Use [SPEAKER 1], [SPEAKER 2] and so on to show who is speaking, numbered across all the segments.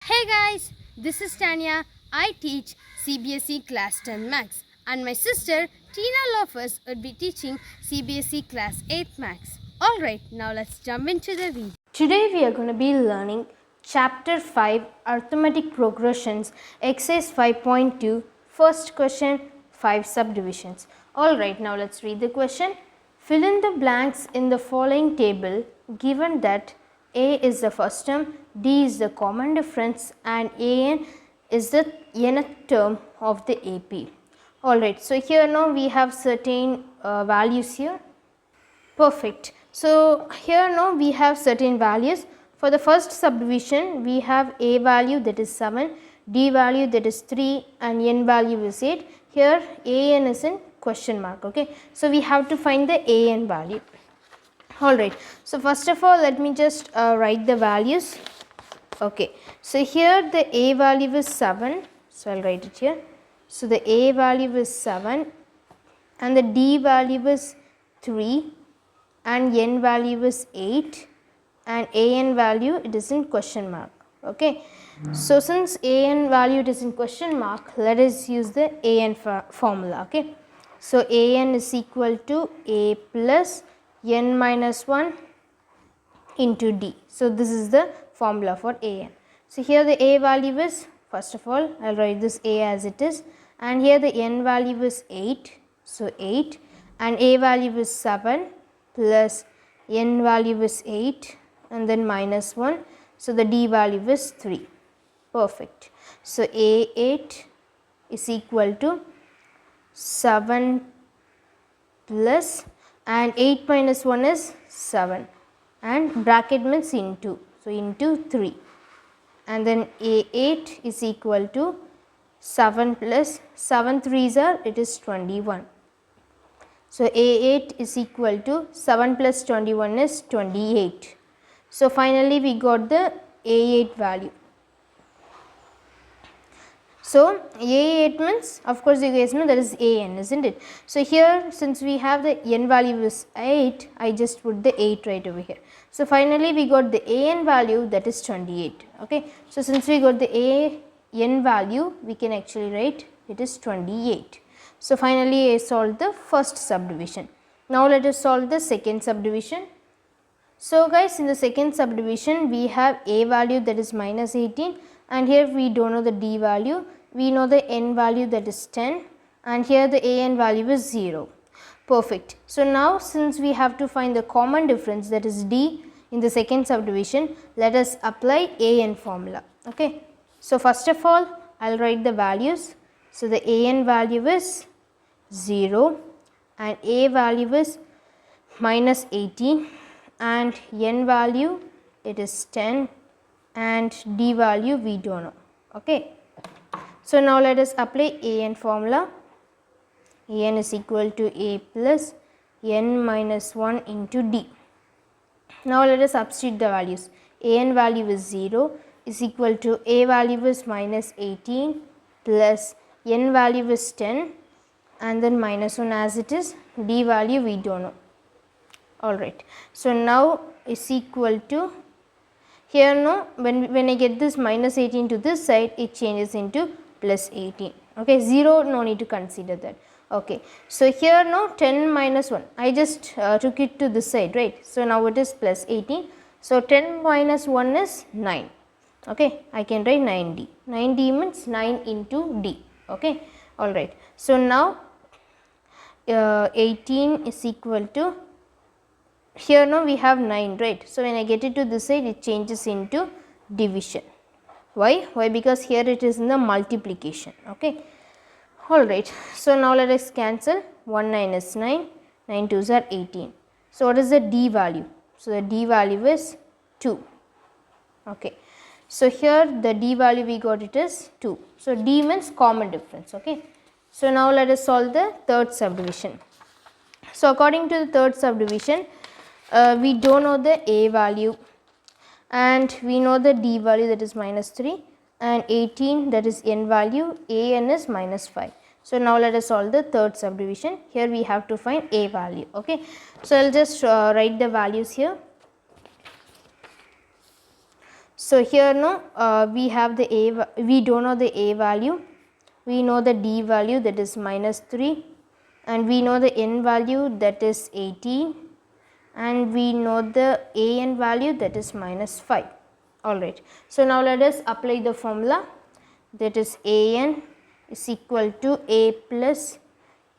[SPEAKER 1] Hey guys, this is Tanya. I teach CBSE Class 10 Maths and my sister Tina Lofus would be teaching CBSE Class 8 Maths. Alright, now let's jump into the video. Today we are going to be learning Chapter 5 Arithmetic Progressions, Exercise 5.2, first question, 5 subdivisions. Alright, now let's read the question. Fill in the blanks in the following table given that A is the first term, D is the common difference and AN is the nth term of the AP. Alright, so here now we have certain values here. Perfect. So here now we have certain values. For the first subdivision we have A value that is 7, D value that is 3 and N value is 8. Here AN is in question mark. Okay, so we have to find the AN value. Alright, so first of all let me just write the values. Okay, so here the A value is 7, so I will write it here. So the A value is 7 and the D value is 3 and N value is 8 and AN value it is in question mark. Okay, so since AN value it is in question mark, let us use the AN formula. Okay, so AN is equal to A plus N minus 1 into D. So this is the formula for AN. So here the A value is, first of all I will write this A as it is, and here the N value is 8, so 8, and A value is 7 plus N value is 8 and then minus 1, so the D value is 3. Perfect. So A8 is equal to 7 plus and 8 minus 1 is 7 and bracket means into, so into 3, and then A8 is equal to 7 plus 7 3s are, it is 21. So A8 is equal to 7 plus 21 is 28. So finally we got the A8 value. So A8 means, of course you guys know that is AN, isn't it? So here since we have the N value is 8, I just put the 8 right over here. So finally we got the AN value, that is 28. Okay, so since we got the AN value, we can actually write it is 28. So finally I solved the first subdivision. Now let us solve the second subdivision. So guys, in the second subdivision we have A value that is minus 18 and here we don't know the D value. We know the N value that is 10 and here the AN value is 0. Perfect. So now since we have to find the common difference, that is D, in the second subdivision, let us apply AN formula. Okay. So first of all I will write the values. So the AN value is 0 and A value is minus 18 and N value it is 10 and D value we don't know. Okay. So now let us apply AN formula. AN is equal to A plus N minus 1 into D. Now let us substitute the values. AN value is 0 is equal to A value is minus 18 plus N value is 10 and then minus 1 as it is, D value we don't know. Alright, so now is equal to, here no, when I get this minus 18 to this side, it changes into plus 18. Okay, 0 no need to consider that. Okay, so here now 10 minus 1, I just took it to this side, right? So now it is plus 18. So 10 minus 1 is 9. Okay, I can write 9D. 9D means 9 into D. Okay, alright. So now 18 is equal to, here now we have 9, right? So when I get it to this side, it changes into division. Why? Why? Because here it is in the multiplication. Okay. Alright. So now let us cancel. 1 9 is 9. 9 2s are 18. So what is the D value? So the D value is 2. Okay. So here the D value we got it is 2. So D means common difference. Okay. So now let us solve the third subdivision. So according to the third subdivision, we don't know the A value and we know the D value, that is minus 3, and 18, that is N value, AN is minus 5. So now let us solve the third subdivision. Here we have to find A value. Okay. So I will just write the values here. So here we have the we don't know the a value, we know the d value, that is minus 3, and we know the n value, that is 18, and we know the a n value, that is minus 5. Alright, so now let us apply the formula, that is a n is equal to a plus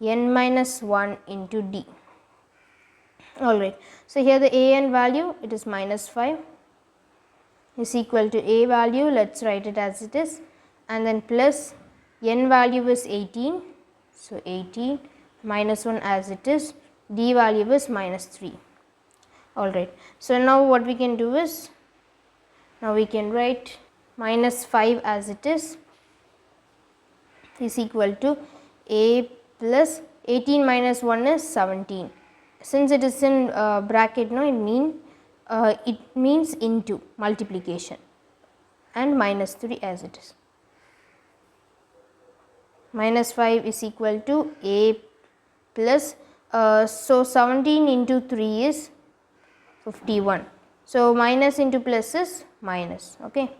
[SPEAKER 1] n minus 1 into d. Alright, so here the a n value, it is minus 5, is equal to a value, let us write it as it is, and then plus n value is 18, so 18 minus 1 as it is, d value is minus 3. Alright, so now what we can do is, now we can write minus 5 as it is equal to a plus 18 minus 1 is 17. Since it is in bracket, it means into multiplication, and minus 3 as it is. Minus 5 is equal to a plus, so 17 into 3 is 51. So minus into plus is minus, okay.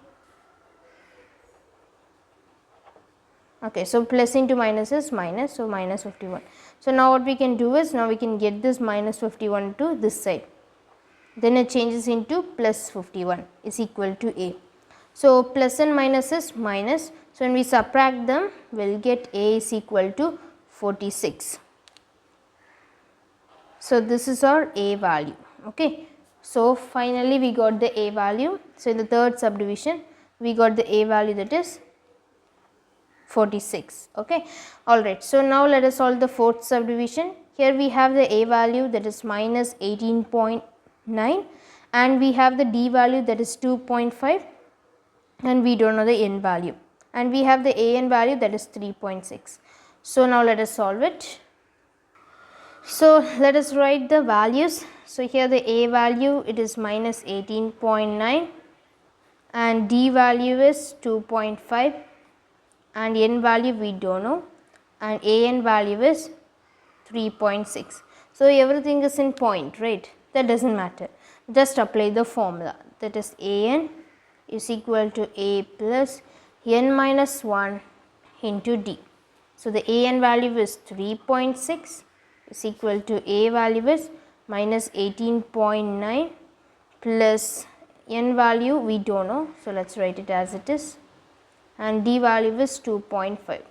[SPEAKER 1] Okay, so plus into minus is minus, so minus 51. So now what we can do is, now we can get this minus 51 to this side. Then it changes into plus 51 is equal to a. So plus and minus is minus. So when we subtract them, we will get a is equal to 46. So this is our a value, okay. So finally we got the a value. So in the third subdivision, we got the a value, that is 46, okay. Alright, so now let us solve the fourth subdivision. Here we have the a value, that is minus 18.9, and we have the d value, that is 2.5, and we don't know the n value, and we have the a n value, that is 3.6. So now let us solve it. So let us write the values. So here the a value, it is minus 18.9, and d value is 2.5, and n value we don't know, and a n value is 3.6. So everything is in point, right? That doesn't matter. Just apply the formula, that is a n is equal to a plus n minus 1 into d. So the a n value is 3.6 is equal to a value is minus 18.9 plus n value we don't know, so let us write it as it is, and d value is 2.5.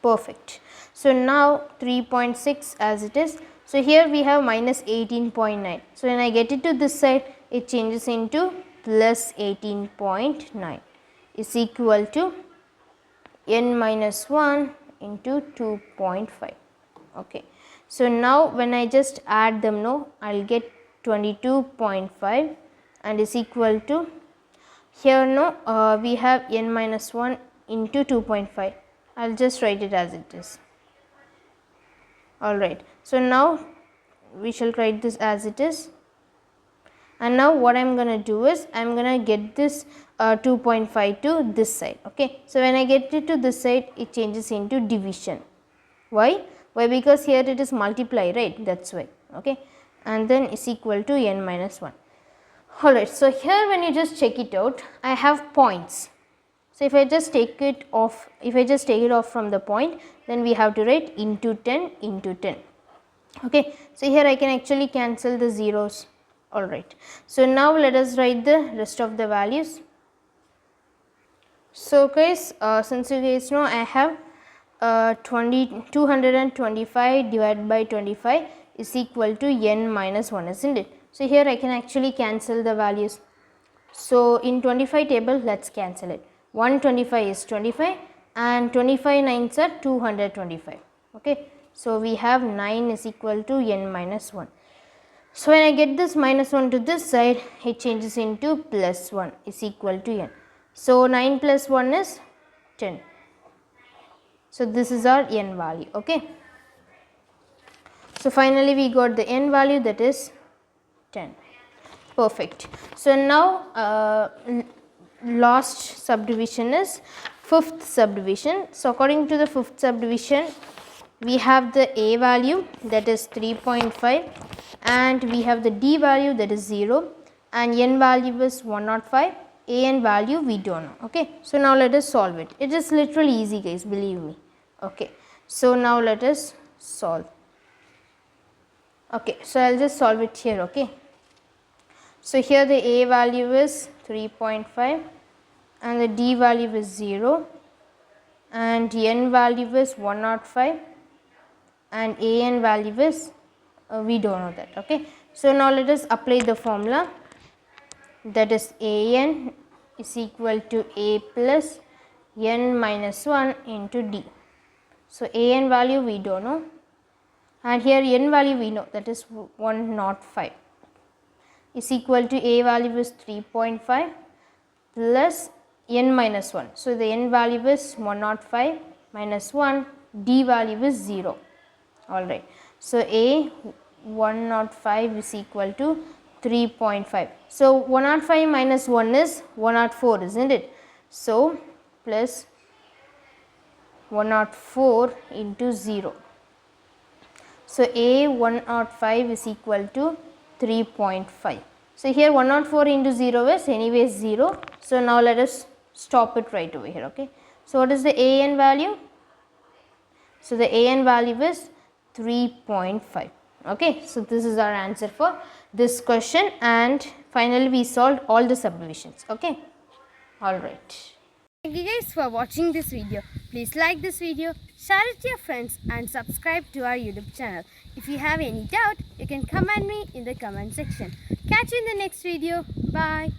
[SPEAKER 1] Perfect. So now 3.6 as it is. So here we have minus 18.9. So when I get it to this side, it changes into plus 18.9 is equal to n minus 1 into 2.5. Okay. So now when I just add them, I will get 22.5 and is equal to, here we have n minus 1 into 2.5. I will just write it as it is. Alright. So now we shall write this as it is. And now what I am going to do is, I am going to get this 2.5 to this side. Okay. So when I get it to this side, it changes into division. Why? Why? Because here it is multiply, right? That is why. Okay. And then is equal to n minus 1. Alright. So here when you just check it out, I have points. So if I just take it off, from the point, then we have to write into 10 into 10. Okay. So here I can actually cancel the zeros. Alright. So now let us write the rest of the values. So guys, since you guys know, I have 225 divided by 25 is equal to n minus 1, isn't it? So here I can actually cancel the values. So in 25 table, let us cancel it. 125 is 25 and 25 nines are 225. Okay. So we have 9 is equal to n minus 1. So when I get this minus 1 to this side, it changes into plus 1 is equal to n. So 9 plus 1 is 10. So this is our n value. Okay. So finally we got the n value, that is 10. Perfect. So now last subdivision is fifth subdivision. So according to the fifth subdivision, we have the a value, that is 3.5, and we have the d value, that is 0, and n value is 105. A n value we don't know. Okay, so now let us solve it. It is literally easy, guys, believe me. Okay, so now let us solve. Okay, so I'll just solve it here. Okay, so here the A value is 3.5 and the D value is 0 and n value is 105 and a n value is we don't know that. Okay, so now let us apply the formula, that is a n is equal to a plus n minus 1 into d. So a n value we don't know and here n value we know, that is 105, is equal to a value is 3.5 plus n minus 1. So the n value is 105 minus 1, d value is 0. Alright, so a 105 is equal to 3.5. So 105 minus 1 is 104, isn't it? So plus 104 into 0. So a 105 is equal to 3.5. So here 104 into 0 is anyways 0. So now let us stop it right over here. Okay, so what is the a n value? So the a n value is 3.5. Okay, so this is our answer for this question, and finally we solved all the subdivisions. Okay, alright. Thank you guys for watching this video. Please like this video, share it to your friends and subscribe to our YouTube channel. If you have any doubt, you can comment me in the comment section. Catch you in the next video. Bye.